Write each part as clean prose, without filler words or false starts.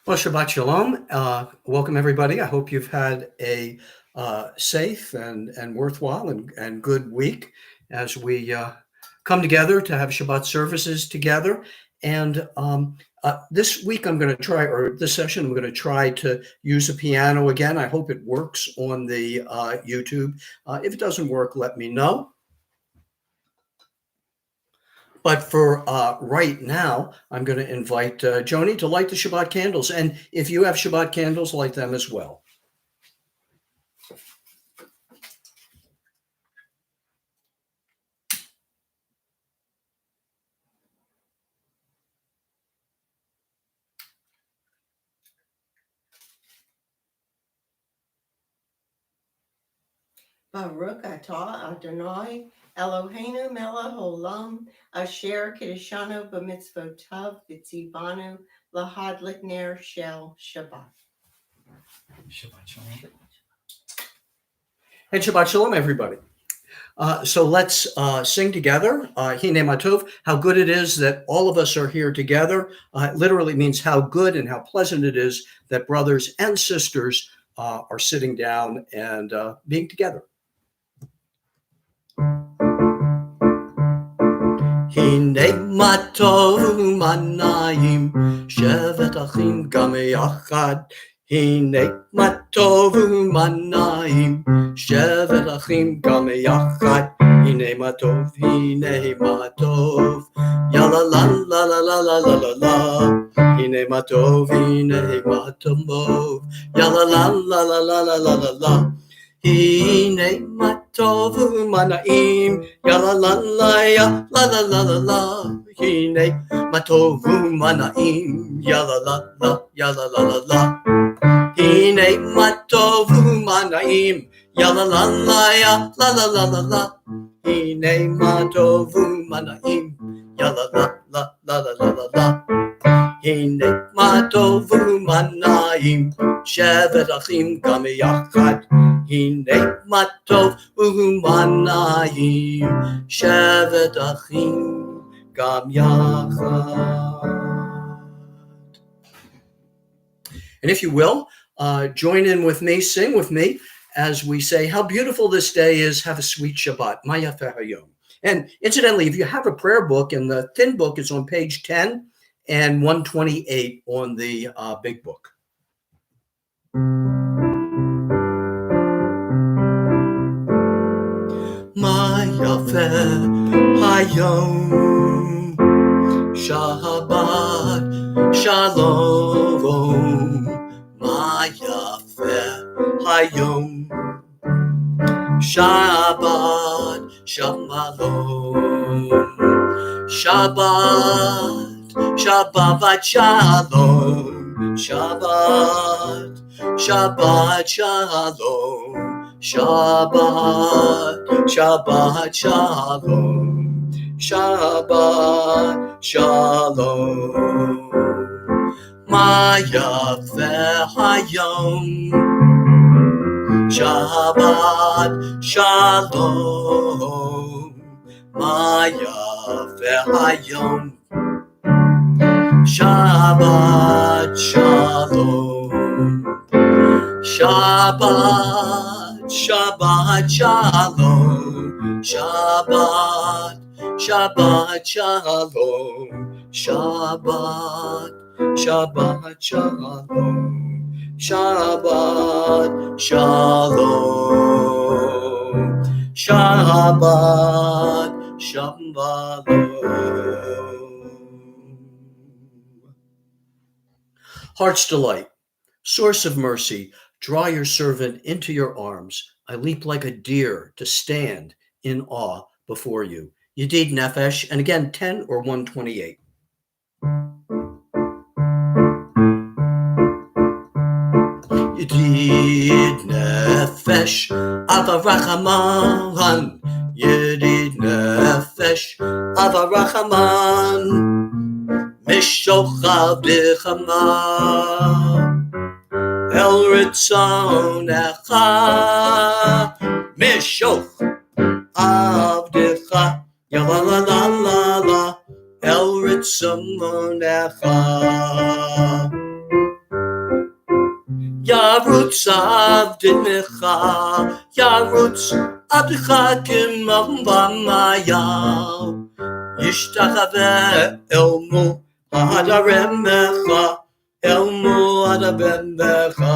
Well, Shabbat Shalom. Welcome, everybody. I hope you've had a safe and worthwhile and good week as we come together to have Shabbat services together. And this week, I'm going to try, or this session, I'm going to try to use a piano again. I hope it works on the YouTube. If it doesn't work, let me know. But for right now, I'm going to invite Joni to light the Shabbat candles. And if you have Shabbat candles, light them as well. Baruch atah Adonai Eloheinu melech haolam asher kiddushanu b'mitzvotav v'tzivanu lahadlik ner shel Shabbat. Shabbat Shalom. And Shabbat Shalom, everybody. So let's sing together. Hine Matov, how good it is that all of us are here together. It literally means how good and how pleasant it is that brothers and sisters are sitting down and being together. הנה מה טוב ומה נעים, שבת אחים גם יחד. הנה מה טוב ומה נעים, שבת אחים גם יחד. הנה מה טוב, הנה מה טוב, יאללה לה לה לה לה לה לה לה לה. הנה מה טוב, הנה מה טוב, יאללה לה לה לה לה לה לה לה לה. הנה מה טוב ומה נעים, יאללה לה לה יא לה לה לה לה לה. הנה מה טוב ומה נעים, יאללה לה לה יאללה לה לה לה. הנה מה טוב ומה נעים, יאללה לה לה יא לה לה לה לה לה. הנה מה טוב ומה נעים, יאללה לה לה לה לה לה לה לה. הנה מה טוב ומה נעים, שבת אחים גם יחד. הנה מה טוב ומה נעים, שבת אחים גם יחד. And if you will, join in with me, sing with me as we say, how beautiful this day is, have a sweet Shabbat. Ma yafeh hayom. And incidentally, if you have a prayer book, and the thin book is on page 10 and 128 on the big book. Ma yafeh hayom, Shabbat Shalom. Ma yafeh hayom, Shabbat Shalom. Shabbat Shabbat Shalom. Shabbat Shabbat Shalom. Shabbat Shabbat Shalom. Shabbat Shalom. Ma yafeh hayom, Shabbat Shalom. Ma yafeh hayom, Shabbat Shalom. Shabbat Shabbat Shalom. Shabbat Shabbat Shalom. Shabbat Shabbat Shalom. Shabbat Shalom. Shabbat Shalom. Heart's delight, source of mercy, draw your servant into your arms. I leap like a deer to stand in awe before you. Yedid Nefesh, and again 10 or 128. Yedid Nefesh, Avarachaman. Yedid Nefesh, Avarachaman. Mishochav Dichama El Ritzonecha. Mishoch Avdecha Ya la la la la la El Ritzonecha. Yarutz Avdinecha, Yarutz Avdicha Kimavamayav, Yishtachave Elmu Hadaremecha, Elmu Hadaremecha.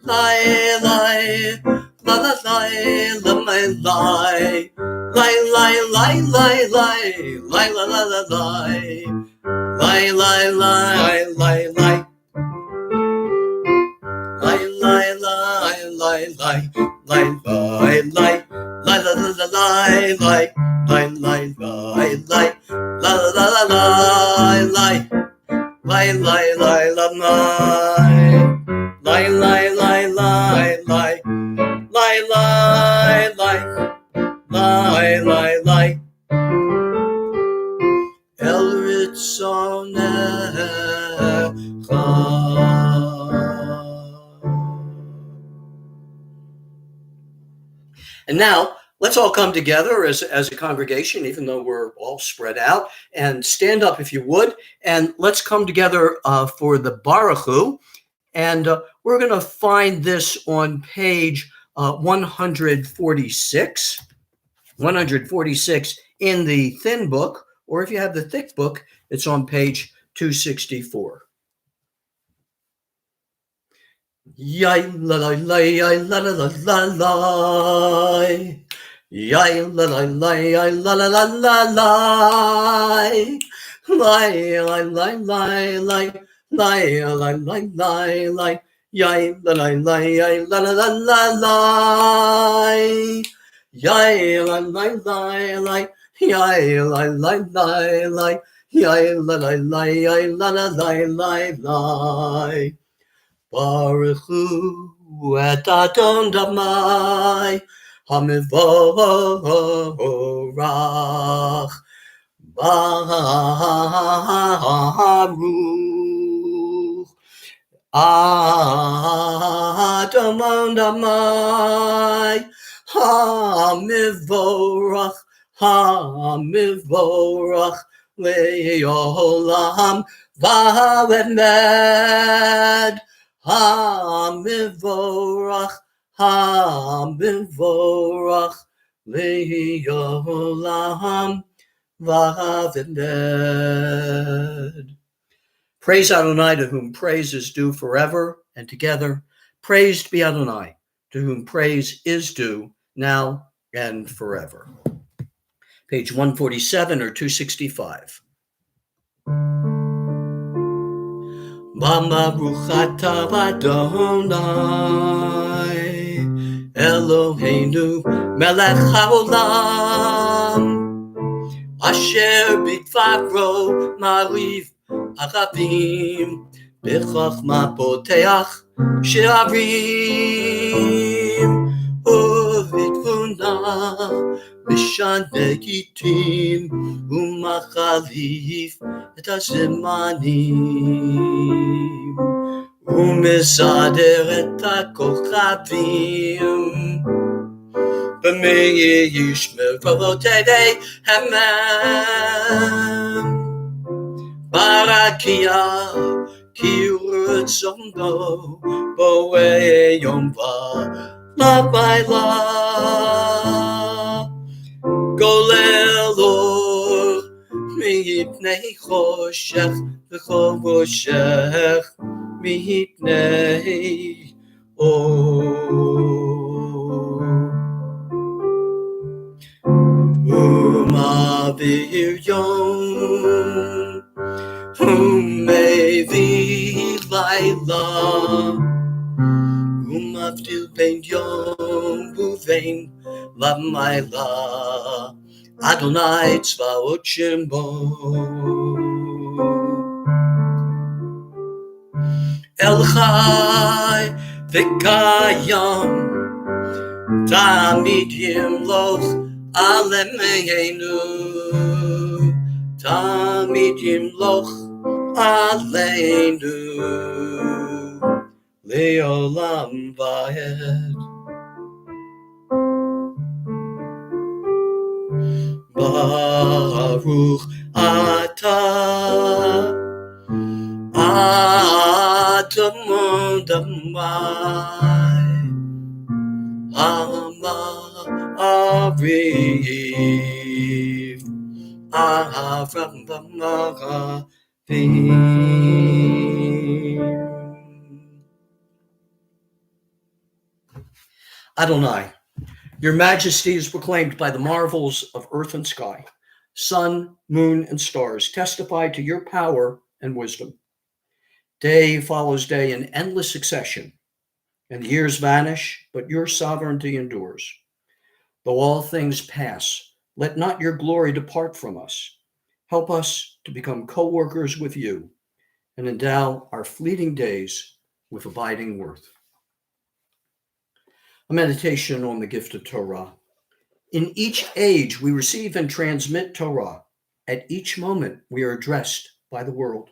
Lai, lai, la la lai, la mai lai, lai, lai, lai, lai, lai, lai, la la la lai, lai, lai, lai, lai, lai. Lai, lai, lai, lai, lai, lai, lai, lai, lai, la, la, la, lai, lai, lai, lai, lai, lai, la, la, la, la, lai, lai, lai, lai, lai, la, lai, lai, lai, lai, lai, lai, lai, lai, lai, lai, El Ritzonecha. And now, let's all come together as a congregation, even though we're all spread out, and stand up if you would, and let's come together for the Baruch Hu. And we're going to find this on page 146 in the thin book, or if you have the thick book, it's on page 264. Yai la la la yai la la la la la yai la la la yai la la la la la lai lai lai lai lai lai lai lai lai lai yai la la la yai la la la la la yai la lai lai lai yai la lai lai lai yai la la la yai la la lai lai lai. Baruch Hu et Adon Damai Hamivorach Baruch Adon Damai Hamivorach Leolam Vavemed Hamivorach Leolam Vavemed. Praise Adonai, to whom praise is due forever, and together, praised be Adonai, to whom praise is due now and forever. Page 147 or 265. Baruch atah Adonai Eloheinu melech haolam asher bidvaro mariv aravim b'chachma poteach she'arim ובתבונה משנה גיטין ומחליף את הזמנים ומסדר את הכוכבים במי ישמרו תדי המם ברקיע כי רצונו בואי יום לילה גולל אור מפני חושך וחושך מפני אור ומעביר יום ומביא לילה ומבדיל בין יום ובין לילה אדוני צבאות שמו אל חי וקיים תמיד ימלוך עלינו תמיד ימלוך עלינו לעולם ועד. ברוך אתה אדמון Ariv, Avram Adonai, your majesty is proclaimed by the marvels of earth and sky. Sun, moon, and stars testify to your power and wisdom. Day follows day in endless succession, and the years vanish, but your sovereignty endures. Though all things pass, let not your glory depart from us. Help us to become co workers with you and endow our fleeting days with abiding worth. A meditation on the gift of Torah. In each age, we receive and transmit Torah. At each moment, we are addressed by the world.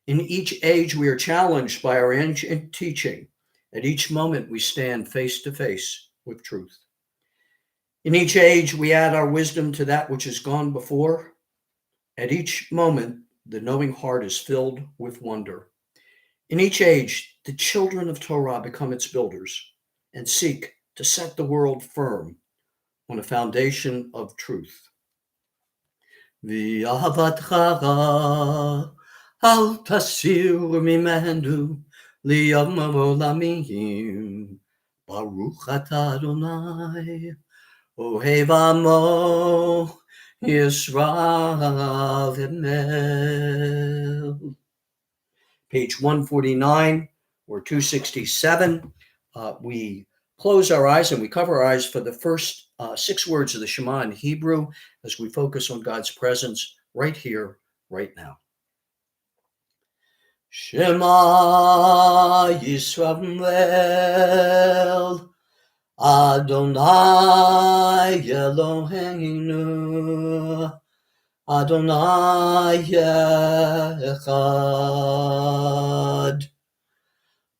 In each age, we are challenged by our ancient teaching. At each moment, we stand face to face with truth. In each age, we add our wisdom to that which has gone before. At each moment, the knowing heart is filled with wonder. In each age, the children of Torah become its builders and seek to set the world firm on a foundation of truth. V'ahavatcha al tasir mimenu liyom olamim baruch atah Adonai ohev amo Yisrael Emel. Page 149 or 267. We close our eyes and we cover our eyes for the first 6 words of the Shema in Hebrew as we focus on God's presence right here, right now. Shema Yisrael Adonai Eloheinu Adonai Echad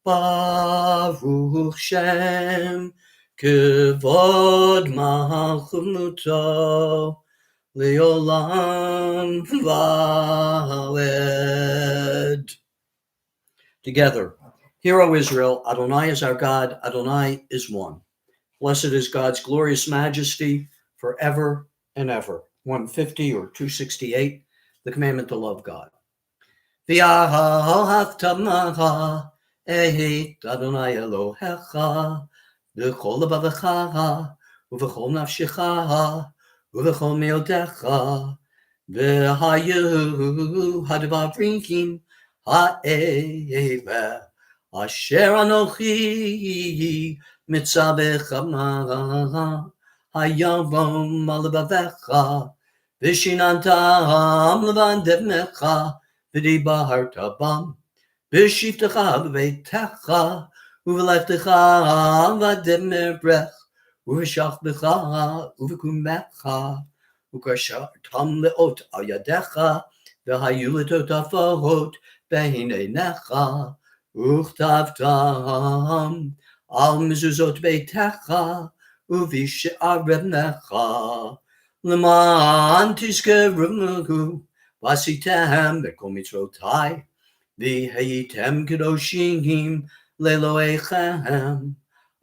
Baruch Shem Kevod Malchuto Leolam Vaed. Together, hear, O Israel, Adonai is our God, Adonai is one. Blessed is God's glorious majesty forever and ever. 150 or 268, the commandment to love God. V'ahavta et Adonai Elohecha v'chol levavecha uv'chol nafshecha uv'chol meodecha v'hayu hadvarim ha'eveh asher anochi mitzavecha hayavom alevavecha v'shinantam levandevnecha v'dibarta bam v'shivtecha b'veitecha uv'lechtecha v'demerbrech uv'shachbecha uv'kumecha ukashartam leot al yadecha v'hayu letotafot b'hineinecha uchtavtam al mezuzot beitecha uv'she'arevnecha L'man tizkeru v'asitem b'kol mitzvotai v'heitem kedoshim le'elohechem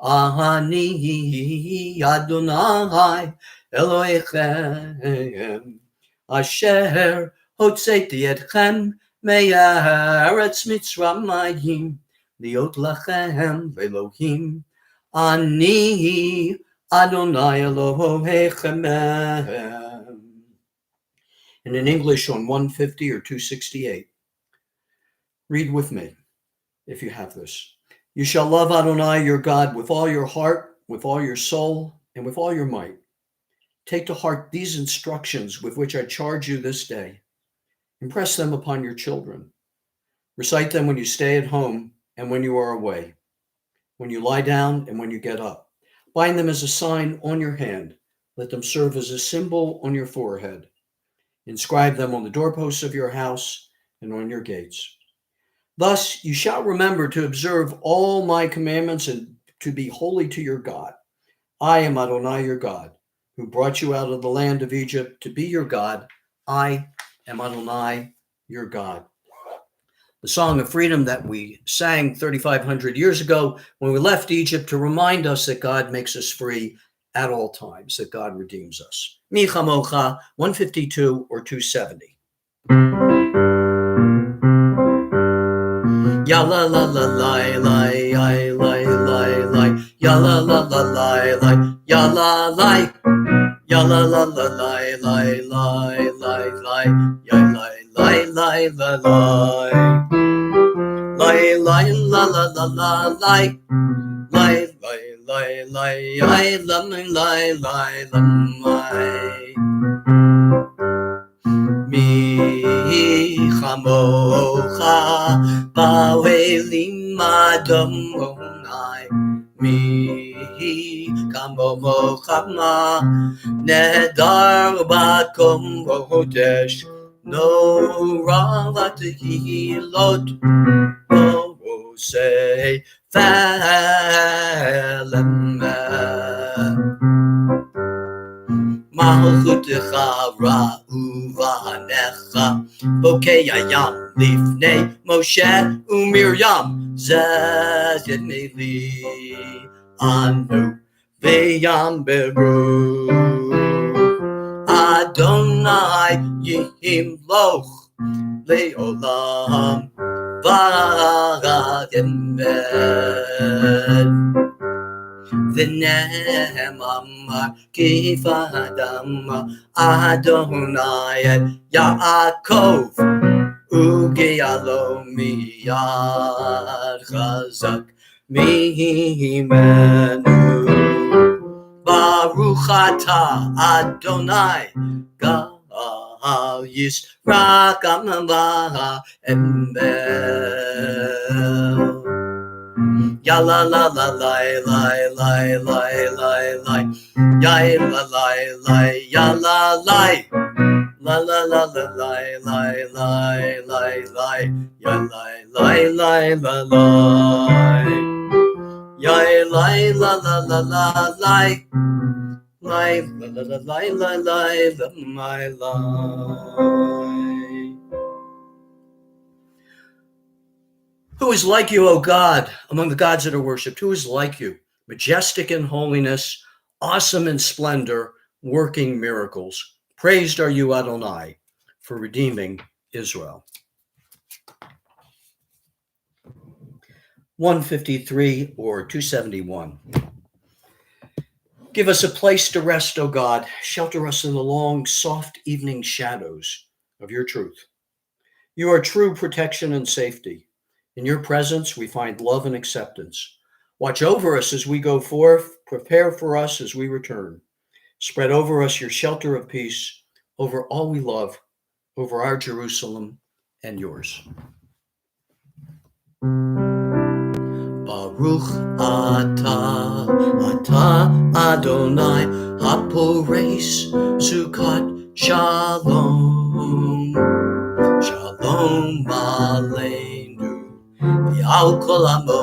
ani Adonai Elohechem asher hotzeti etchem me'aretz Mitzrayim liot lachem v'Elohim ani Adonai Elohechem. And in English on 150 or 268. Read with me, if you have this. You shall love Adonai your God with all your heart, with all your soul, and with all your might. Take to heart these instructions with which I charge you this day. Impress them upon your children. Recite them when you stay at home and when you are away, when you lie down and when you get up. Bind them as a sign on your hand. Let them serve as a symbol on your forehead. Inscribe them on the doorposts of your house and on your gates. Thus you shall remember to observe all my commandments and to be holy to your God. I am Adonai your God, who brought you out of the land of Egypt to be your God. I am Adonai your God. the song of freedom that we sang 3,500 years ago when we left Egypt to remind us that God makes us free at all times, that God redeems us. Mi Chamocha, 152 or 270. Ya la la la la la la la la la ya la la la la la ya la la ya la la la la la la la la ya la la la la la la la la la la la la lie, lie, lie, lie, I love me, lie, lie, mi chamocha, ba'elim adonai, mi kamocha ma, nedar bakom kodesh, no ravat hilot, no say. Malchutecha ra'uvanecha bokei hayam lifnei Moshe u'Miriam zed meli anu v'yam beru Adonai yimloch le'olam v'ademed V'ne'emar kifadam Adonai et Yaakov u'ge'alo miyad chazak mimenu Baruch atah Adonai Gal Yisrakam v'emel Ya la la la la la la la la la ya la la la ya la la la la la la la la la la la ya la la la la la ya la la la la la la my Who is like you, O God, among the gods that are worshipped? Who is like you, majestic in holiness, awesome in splendor, working miracles? Praised are you, Adonai, for redeeming Israel. 153 or 271. Give us a place to rest, O God. Shelter us in the long, soft evening shadows of your truth. You are true protection and safety. In your presence, we find love and acceptance. Watch over us as we go forth. Prepare for us as we return. Spread over us your shelter of peace, over all we love, over our Jerusalem and yours. Baruch atah Adonai hapores sukat shalom. Shalom aleinu v'al kol amo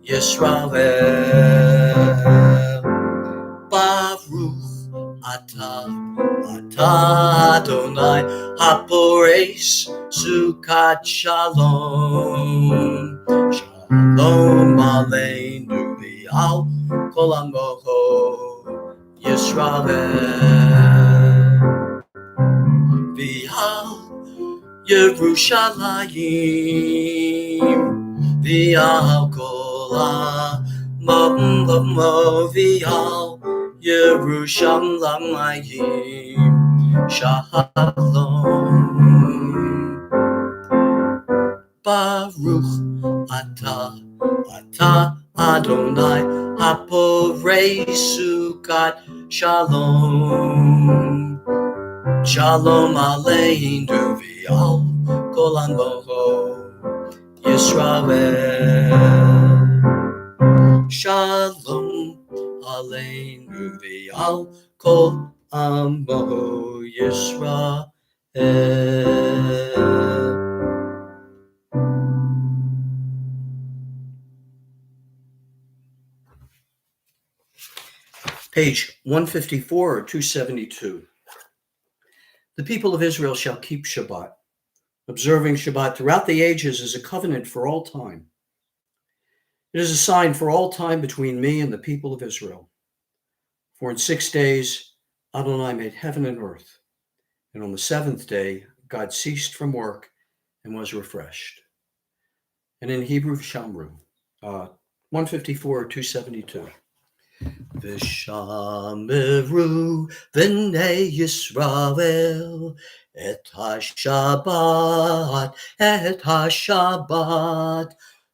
Yisrael. Baruch atah Adonai hapores sukat shalom. Shalom aleinu v'al kol amo Yisrael. V'al Yerushalayim v'al kol amo v'al Yerushalayim shalom. Baruch atah Adonai hapores sukat shalom. Shalom aleinu v'al kol amo Yisrael. Shalom aleinu v'al kol amo Yisrael. Page 154 or 272. The people of Israel shall keep Shabbat Observing Shabbat throughout the ages is a covenant for all time. It is a sign for all time between me and the people of Israel. For in 6 days Adonai made heaven and earth, and on the seventh day God ceased from work and was refreshed. And in Hebrew, Shamru, 154, 272. V'shameru v'nei Yisrael et ha-Shabbat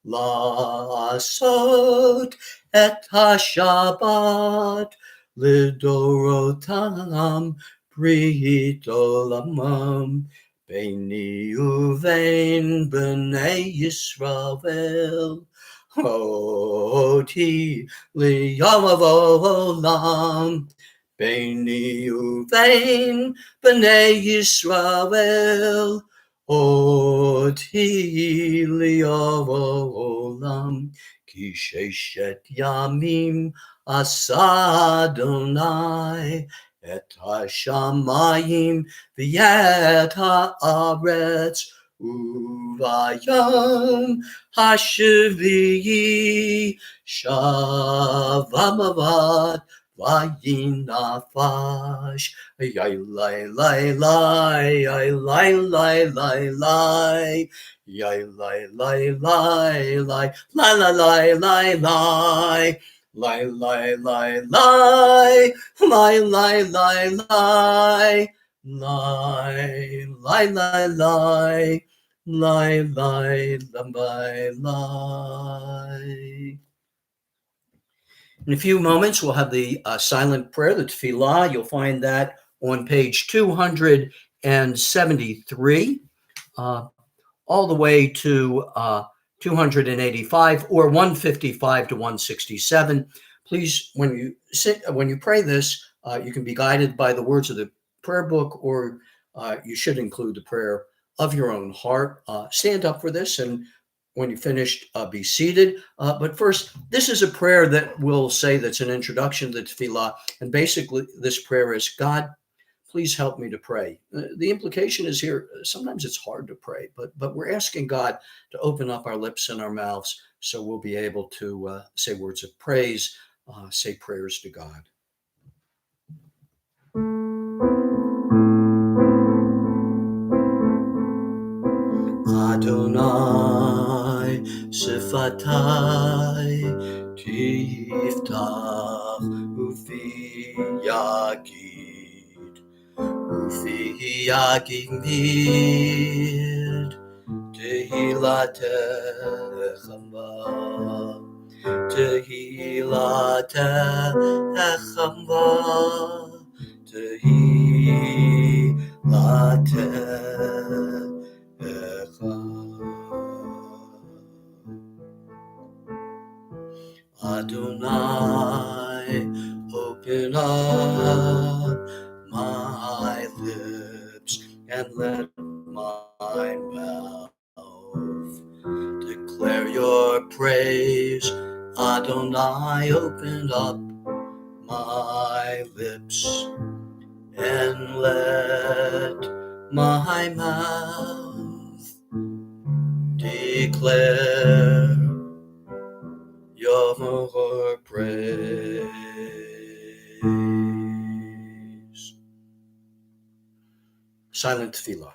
la'asot et ha-Shabbat lidorotam brit olamam beini uvein b'nei Yisrael Oti liyavav Beini uvein b'nei Yisrael Oti liyavav Ki sheshet yamim asa Adonai Et hashamayim v'yet haaretz Uvayom Hashviyi Shavamavat Vayinafash Yai lai lai lai Yai lai lai lai lai Yai lai lai lai lai Lai lai lai lai lai Lai lai lai lai Lai lai lai lai Lai lai lai lai Lie, lie, lie, lie. In a few moments, we'll have the silent prayer, the tefillah. You'll find that on page 273, all the way to 285 or 155 to 167. Please, when you pray this, you can be guided by the words of the prayer book, or you should include the prayer of your own heart. Stand up for this, and when you're finished, be seated. But first, this is a prayer that we'll say that's an introduction to the tefillah. And basically, this prayer is, God, please help me to pray. The implication is here, sometimes it's hard to pray, but we're asking God to open up our lips and our mouths so we'll be able to say words of praise, say prayers to God. Adonai Sifatai Tiftach Ufi Yagid Mid Tehilatechama Adonai, open up my lips and let my mouth declare your praise. Adonai, open up my lips and let my mouth declare your praise. Silent tefillah.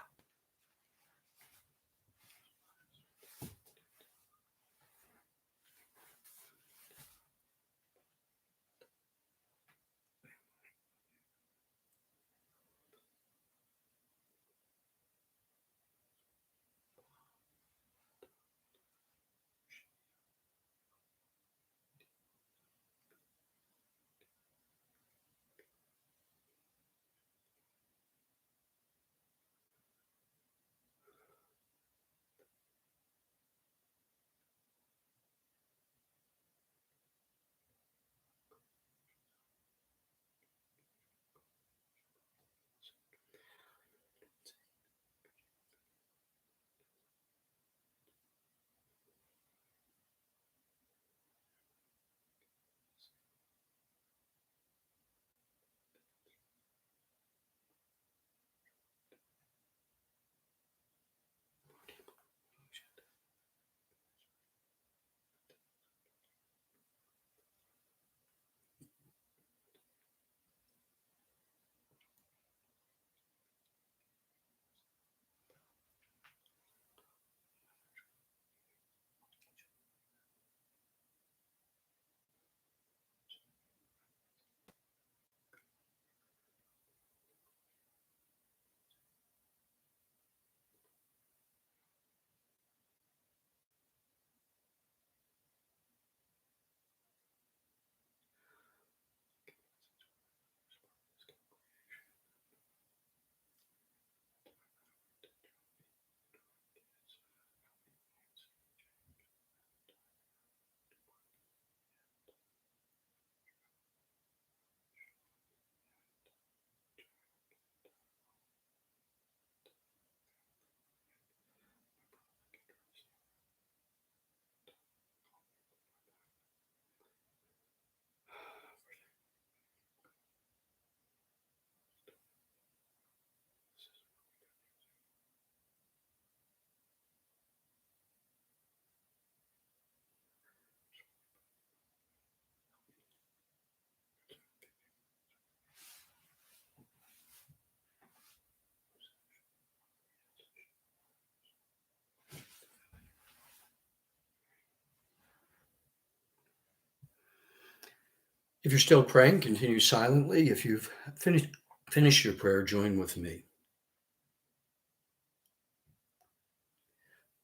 If you're still praying, continue silently. If you've finished your prayer, join with me.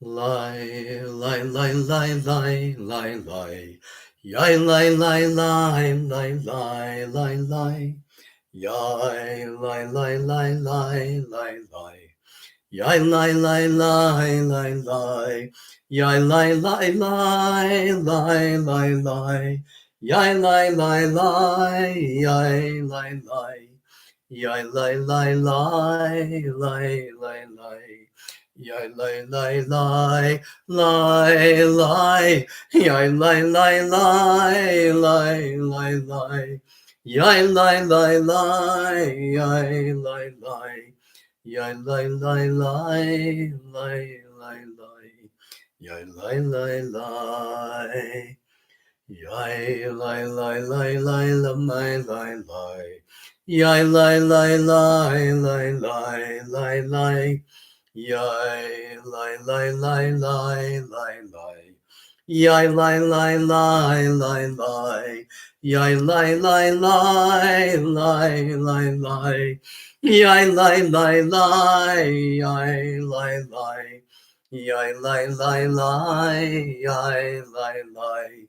Lie, lie, lie, lie, lie, lie, lie. Yai, lie, lie, lie, lie, lie, lie, lie. Yai, lie, lie, lie, lie, lie, lie. Yai, lie, lie, lie, lie, lie. Yai, lie, lie, lie, lie, lie, lie. Yai, lie, lie, lie, yai, lie, lie. Yai, lie, lie, lie, lie, lie, lie. Yai, lie, lie, lie, lie, lie. Yai, lie, lie, lie, lie, lie, lie. Yai, lie, lie, lie, yai, lie, lie. Yai, lie, lie, lie, lie, lie, lie. Yai, lie, lie, lie. Yai, lie, lie, lie, lie, lie, lie, lie. Yai, lie, lie, lie, lie, lie, lie, lie. Yai, lie, lie, lie, lie, lie, lie. Yai, lie, lie, lie, lie, lie. Yai, lie, lie, lie, lie, lie, lie. Yai, lie, lie, lie, yai, lie, lie. Yai, lie, lie, lie, yai, lie, lie.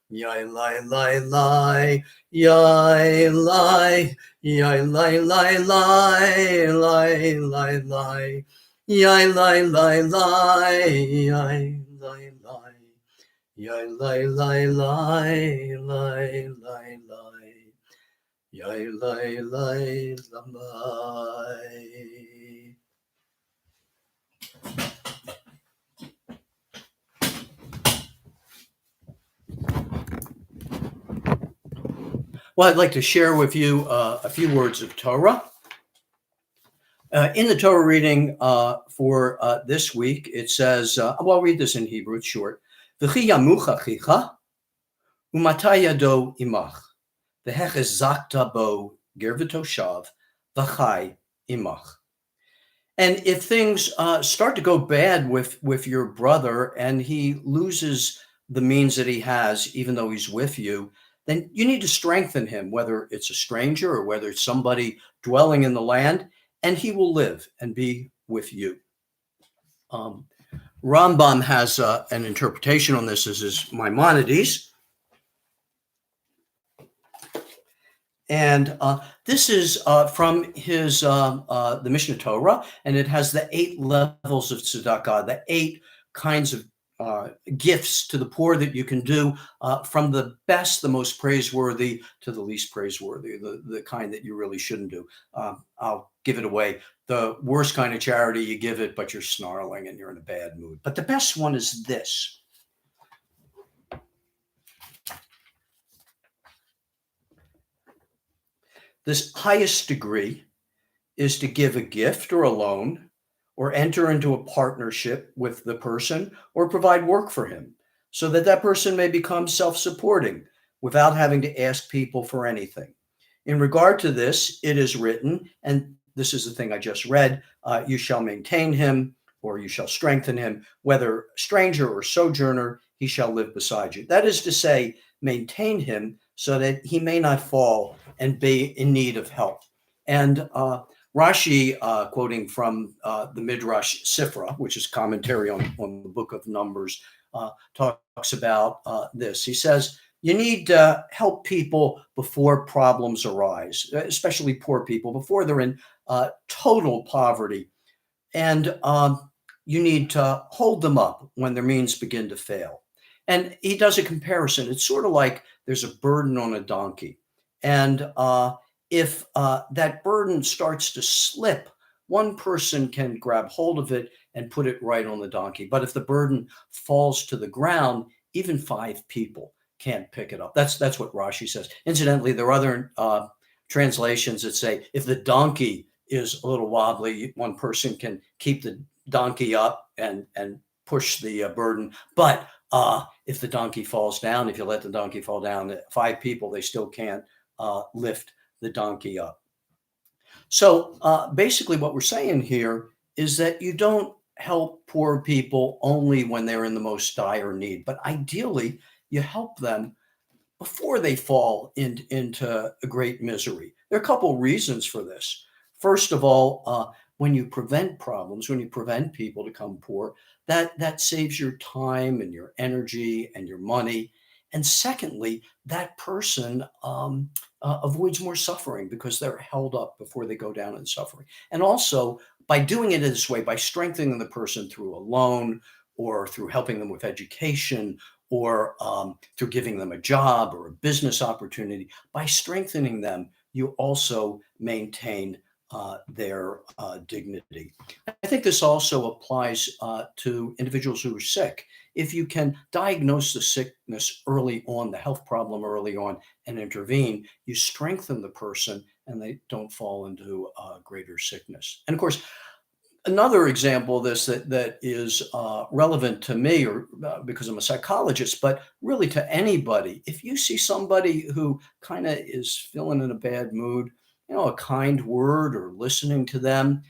Yai, lie, lie, lie, yai, lie. Yai, lie, lie, lie, lie, lie, lie. Yai, lie, lie, lie, yai, lie, lie. Yai, lie, lie, lie, lie, lie, lie. Yai, lie, lie, lie. Well, I'd like to share with you a few words of Torah. In the Torah reading for this week, it says, well, I'll read this in Hebrew, it's short. V'chi yamuch achicha, umatay yado imach, v'hechezakta bo gervitoshav, v'chai imach. And if things start to go bad with your brother and he loses the means that he has, even though he's with you, then you need to strengthen him, whether it's a stranger or whether it's somebody dwelling in the land, and he will live and be with you. Rambam has an interpretation on this, as is Maimonides. And this is from his the Mishnah Torah, and it has the 8 levels of tzedakah, the 8 kinds of gifts to the poor that you can do, from the best, the most praiseworthy, to the least praiseworthy, the kind that you really shouldn't do. I'll give it away. The worst kind of charity, you give it, but you're snarling and you're in a bad mood. But the best one is this. This highest degree is to give a gift or a loan, or enter into a partnership with the person, or provide work for him, so that that person may become self-supporting without having to ask people for anything. In regard to this, it is written, and this is the thing I just read, you shall maintain him, or you shall strengthen him, whether stranger or sojourner, he shall live beside you. That is to say, maintain him so that he may not fall and be in need of help. And Rashi, quoting from the Midrash Sifra, which is commentary on the book of Numbers, talks about this. He says, you need to help people before problems arise, especially poor people, before they're in total poverty. And you need to hold them up when their means begin to fail. And he does a comparison. It's sort of like there's a burden on a donkey. And if that burden starts to slip, one person can grab hold of it and put it right on the donkey. But if the burden falls to the ground, even 5 people can't pick it up. That's what Rashi says. Incidentally, there are other translations that say if the donkey is a little wobbly, one person can keep the donkey up and push the burden. But if the donkey falls down, if you let the donkey fall down, 5 people, they still can't lift the donkey up. So basically what we're saying here is that you don't help poor people only when they're in the most dire need, but ideally you help them before they fall into a great misery. There are a couple reasons for this. First of all, when you prevent problems, when you prevent people to become poor, that saves your time and your energy and your money. And secondly, that person avoids more suffering because they're held up before they go down in suffering. And also, by doing it this way, by strengthening the person through a loan or through helping them with education or through giving them a job or a business opportunity, by strengthening them, you also maintain their dignity. I think this also applies to individuals who are sick. If you can diagnose the sickness early on, the health problem early on, and intervene, you strengthen the person and they don't fall into greater sickness. And of course, another example of this that is relevant to me, or because I'm a psychologist, but really to anybody. If you see somebody who kind of is feeling in a bad mood, a kind word or listening to them,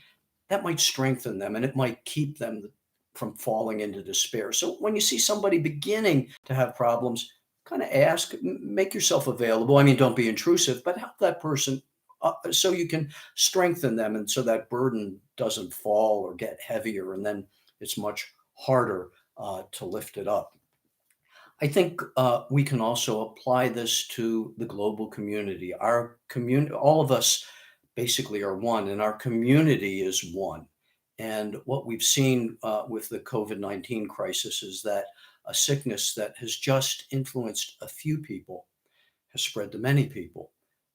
that might strengthen them and it might keep them from falling into despair. So when you see somebody beginning to have problems, kind of ask, make yourself available. I mean, don't be intrusive, but help that person so you can strengthen them and so that burden doesn't fall or get heavier. And then it's much harder to lift it up. I think we can also apply this to the global community. Our community, all of us basically are one, and our community is one. And what we've seen with the COVID-19 crisis is that a sickness that has just influenced a few people has spread to many people.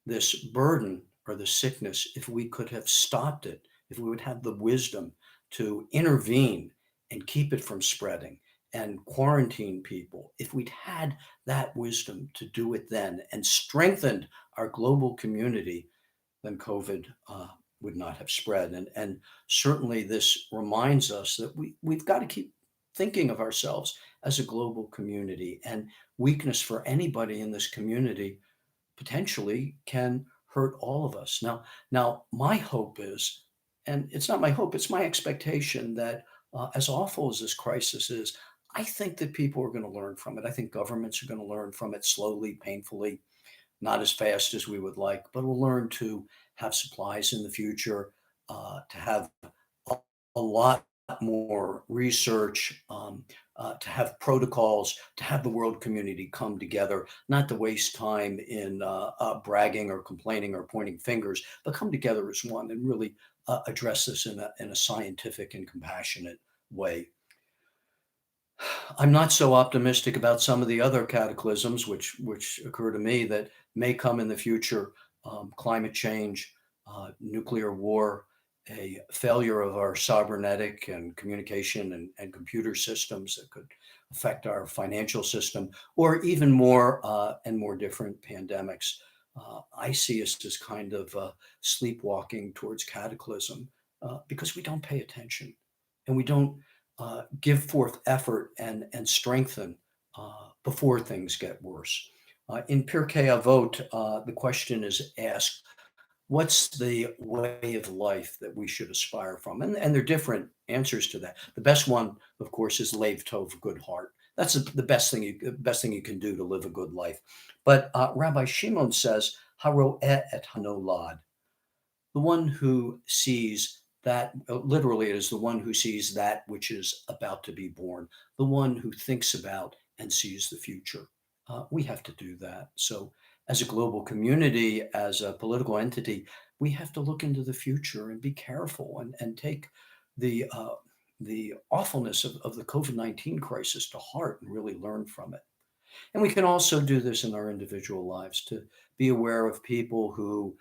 This burden or the sickness, if we could have stopped it, if we would have the wisdom to intervene and keep it from spreading and quarantine people, if we'd had that wisdom to do it then and strengthened our global community, then COVID would not have spread. And certainly this reminds us that we've got to keep thinking of ourselves as a global community, and weakness for anybody in this community potentially can hurt all of us. Now my hope is, and it's not my hope, it's my expectation that as awful as this crisis is, I think that people are going to learn from it. I think governments are going to learn from it slowly, painfully, not as fast as we would like, but we'll learn to have supplies in the future, to have a, a lot more research, to have protocols, to have the world community come together, not to waste time in bragging or complaining or pointing fingers, but come together as one and really address this in a scientific and compassionate way. I'm not so optimistic about some of the other cataclysms which occur to me that may come in the future. Climate change, nuclear war, a failure of our cybernetic and communication and computer systems that could affect our financial system, or even more and more different pandemics. I see us as kind of sleepwalking towards cataclysm because we don't pay attention and we don't give forth effort and strengthen before things get worse. In Pirkei Avot, the question is asked, what's the way of life that we should aspire from? And there are different answers to that. The best one, of course, is Lev Tov, good heart. That's the best thing you can do to live a good life. But Rabbi Shimon says, Haroeh et hanolad, the one who sees that, literally it is the one who sees that which is about to be born, the one who thinks about and sees the future. We have to do that. So as a global community, as a political entity, we have to look into the future and be careful and take the awfulness of the COVID-19 crisis to heart and really learn from it. And we can also do this in our individual lives to be aware of people who,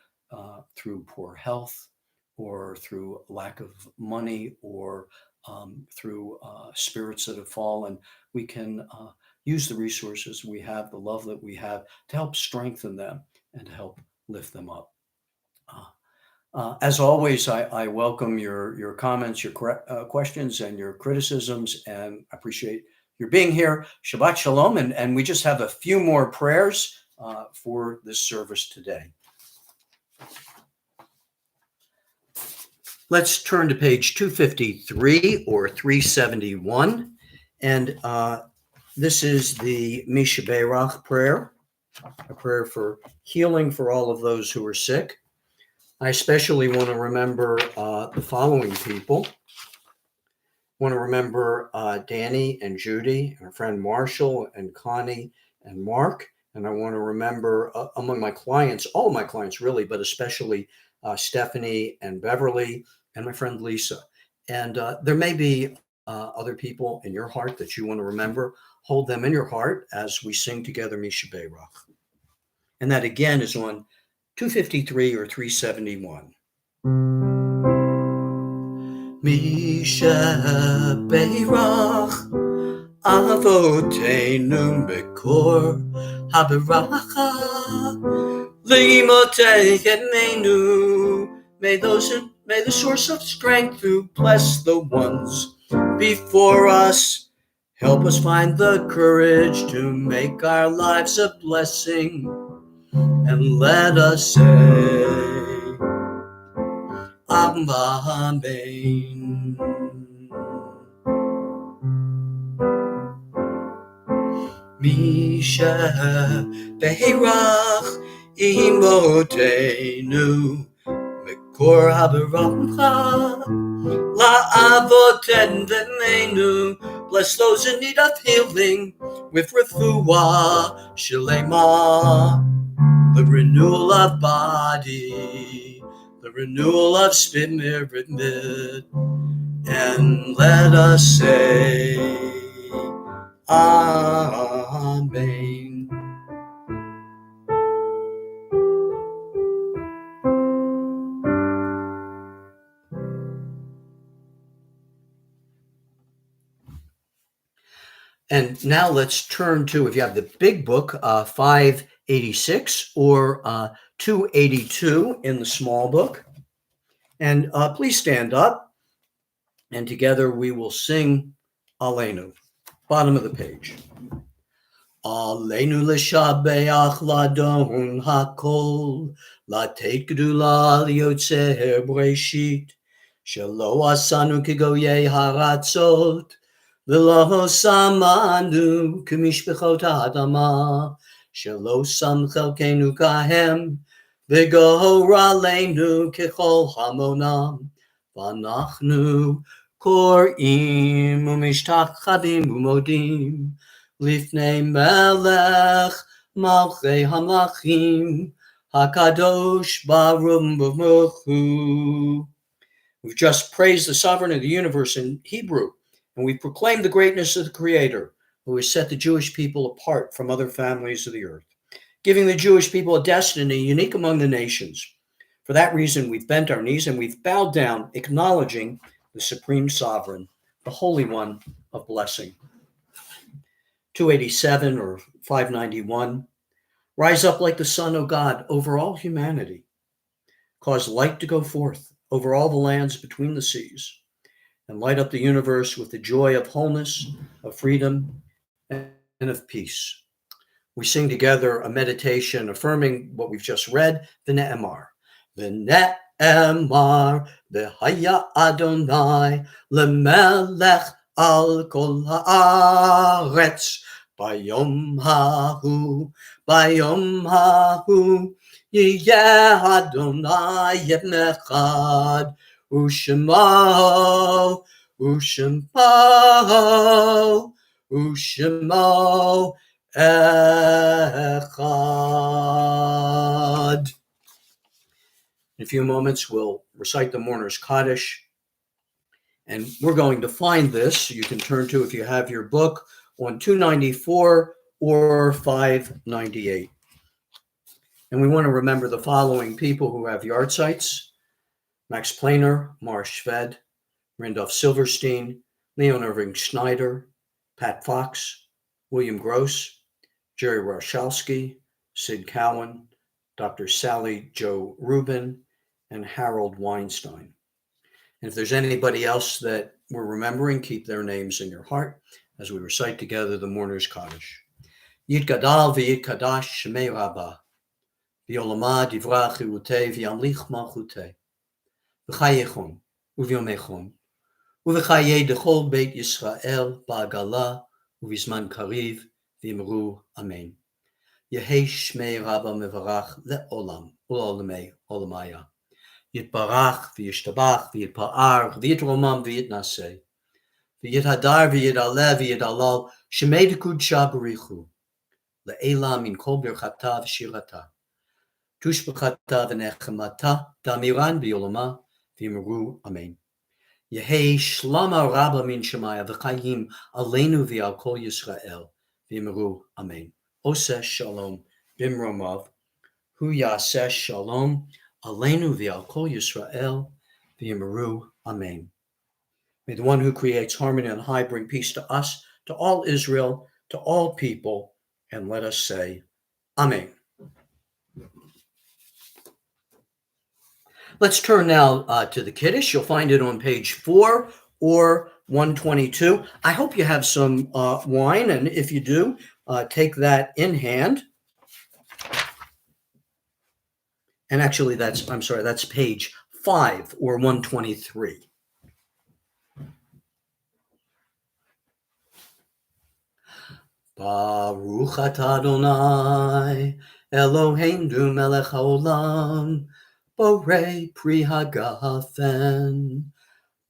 through poor health or through lack of money or through spirits that have fallen, we can use the resources we have, the love that we have, to help strengthen them and to help lift them up. As always, I welcome your comments, your questions, and your criticisms, and I appreciate your being here. Shabbat Shalom, and we just have a few more prayers for this service today. Let's turn to page 253 or 371, and this is the Mi Shebeirach prayer. a prayer for healing for all of those who are sick. I especially want to remember the following people. I want to remember Danny and Judy, and our friend Marshall and Connie and Mark. And I want to remember among my clients, all my clients really, but especially Stephanie and Beverly and my friend Lisa. And there may be other people in your heart that you want to remember. Hold them in your heart as we sing together Misha Beirach. And that again is on 253 or 371. Misha Beirach Avotenu Mekor Haberacha Limotechenu. May the source of strength who bless the ones before us help us find the courage to make our lives a blessing, and let us say Amen. Misha Beirach Imotenu Mekor Haberacha La'avoten V'meinu. Bless those in need of healing with refuah shelema, the renewal of body, the renewal of spirit, and let us say Amen. And now let's turn to, if you have the big book, 586 or 282 in the small book. And please stand up, and together we will sing Aleinu, bottom of the page. Aleinu l'shabeach ladon hakol, latet gedula liyotzer breshit, shelo asanu kigoyei haratzot, v'lo samanu k'mishpechot ha'adama, shelo sam chelkenu kahem, v'gor aleinu kechol hamonam, v'anachnu korim u'mishtachavim u'modim, Lifnei Melech Malchei Hamlachim Hakadosh Baruch Hu. We've just praised the sovereign of the universe in Hebrew, and we proclaimed the greatness of the Creator, who has set the Jewish people apart from other families of the earth, giving the Jewish people a destiny unique among the nations. For that reason, we've bent our knees and we've bowed down, acknowledging the supreme sovereign, the Holy One of blessing. 287 or 591. Rise up like the sun, O God, over all humanity. Cause light to go forth over all the lands between the seas, and light up the universe with the joy of wholeness, of freedom, and of peace. We sing together a meditation affirming what we've just read, the Ne'emar. The Ne'emar, V'haya Adonai, L'melech al kol haaretz, bayom hahu, yiyeh Adonai echad, u'shemo echad. In a few moments, we'll recite the Mourner's Kaddish. And we're going to find this. You can turn to, if you have your book, on 294 or 598. And we want to remember the following people who have yard sites: Max Planer, Mara Shved, Randolph Silverstein, Leon Irving Schneider, Pat Fox, William Gross, Jerry Warshawski, Sid Cowan, Dr. Sally Jo Rubin, and Harold Weinstein. And if there's anybody else that we're remembering, keep their names in your heart as we recite together the Mourner's Kaddish. Yitgadal v'yitkadash shemei Rabbah, v'yolama divrach chirutei v'yamlich malchutei, v'chayechon u'v'yomechon, u'v'chayei dechol beit Yisrael ba'agala u'v'zman kariv v'imru Amen. Yehi Shmei Rabba Mevarach Le'olam U'olamei Olamaya. Yitbarach v'yishtabach v'yitpa'ar v'yitromam v'yitnaseh v'yithadar v'yidaleh v'yidalal shemei dekud shabarichu le'elam min kol birchata v'shirata tushbachata v'nechemata damiran v'yolama v'yimru amen. Yehei shlama rabba min shemaya v'chayim aleinu v'al kol Yisrael v'yimru amen. Oseh shalom bimromav hu yaseh shalom aleinu v'al kol Yisrael v'yimru amen. May the one who creates harmony on high bring peace to us, to all Israel, to all people, and let us say, Amen. Let's turn now to the Kiddush. You'll find it on page 4 or 122. I hope you have some wine, and if you do, take that in hand. And actually, that's page 5 or 123. Baruch atah Adonai, Eloheinu melech haolam, borei pri hagafen.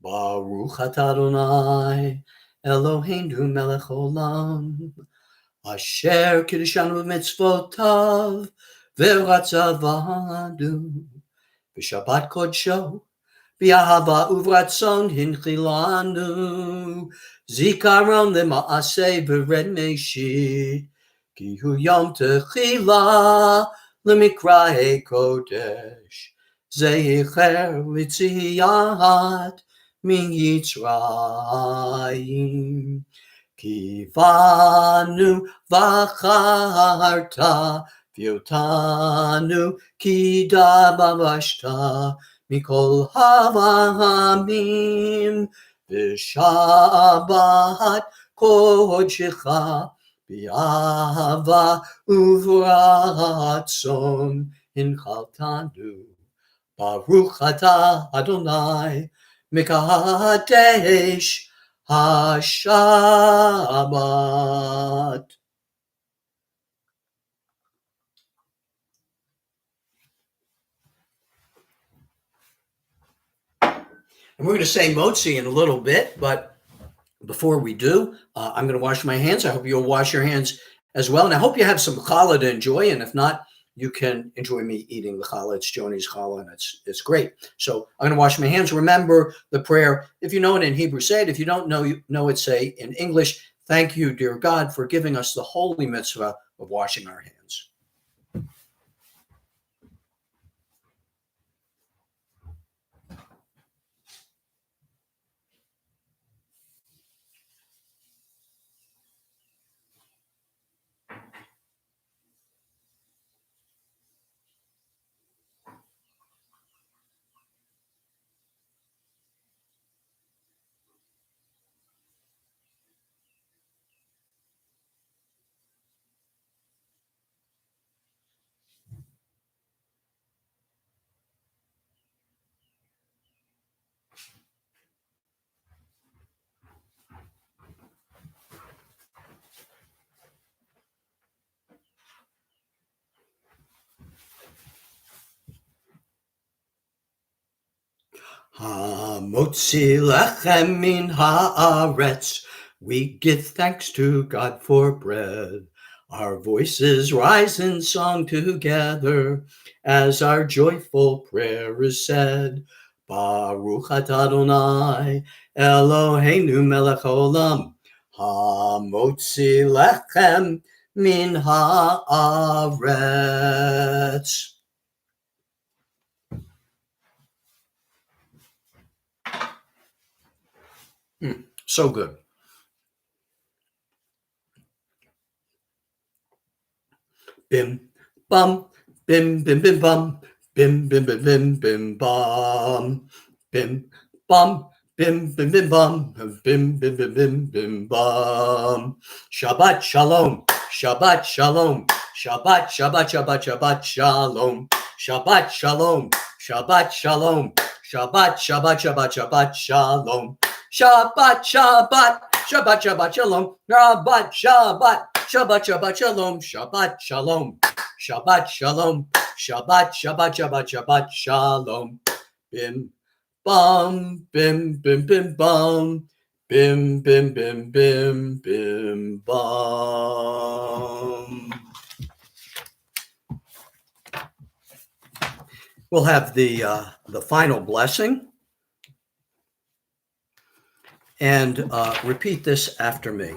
Baruch atah Adonai, Eloheinu melech haolam, asher kiddushanu b'mitzvotav, v'ratzavanu, b'shabbat kodsho, b'ahava uvratzon hinchilanu, zikaron lema'aseh v'red meshit, ki hu yom techila lemikrae kodesh, zecher litziyat miyitzrayim, ki vanu v'acharta v'yotanu ki dabavashta mikol havamim v'shabbat kodshecha b'ahava uvratzon hinchaltanu. Baruch atah Adonai mekadesh hashabbat. And we're going to say Motzi in a little bit, but before we do, I'm going to wash my hands. I hope you'll wash your hands as well. And I hope you have some challah to enjoy. And if not, you can enjoy me eating the challah. It's Joni's challah, and it's great. So I'm going to wash my hands. Remember the prayer. If you know it in Hebrew, say it. If you don't know it, say in English. Thank you, dear God, for giving us the holy mitzvah of washing our hands. Hamotzi lechem min haaretz. We give thanks to God for bread. Our voices rise in song together as our joyful prayer is said. Baruch atah Adonai, Eloheinu melech haolam, hamotzi lechem min haaretz. So good. Bim, bum, bim, bim, bim, bum, bim, bim, bim, bim, bim, bum, bim, bum, bim, bim, bim, bum, bim, bim, bim, bim, bim, bum. Shabbat shalom, Shabbat shalom, Shabbat, Shabbat, Shabbat, Shabbat shalom, Shabbat shalom, Shabbat shalom, Shabbat, Shabbat, Shabbat, Shabbat shalom, Shabbat, Shabbat, Shabbat, Shabbat shalom, Shabbat, Shabbat, Shabbat, Shabbat Shalom, Shabbat Shalom, Shabbat Shalom, Shabbat, Shabbat, Shabbat, Shabbat Shalom. Bim, bum, bim, bim, bim, bum. Bim, bim, bim, bim, bim, bum. We'll have the final blessing. And repeat this after me.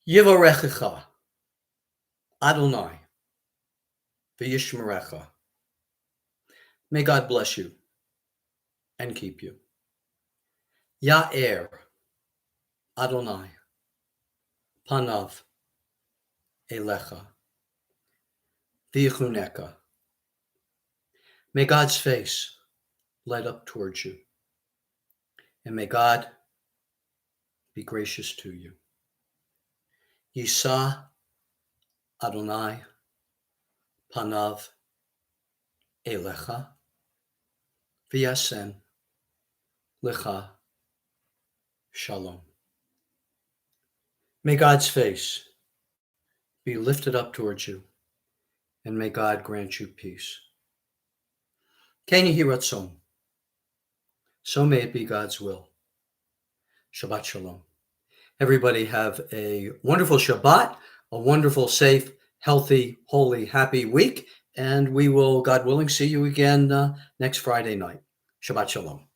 Yivarechecha Adonai v'yishmerecha. May God bless you and keep you. Ya'er Adonai panav elecha v'yichuneka. May God's face light up towards you, and may God be gracious to you. Yisa Adonai panav elecha v'yasen lecha shalom. May God's face be lifted up towards you, and may God grant you peace. Ken yehi ratzon. So may it be God's will. Shabbat shalom. Everybody have a wonderful Shabbat, a wonderful, safe, healthy, holy, happy week. And we will, God willing, see you again next Friday night. Shabbat shalom.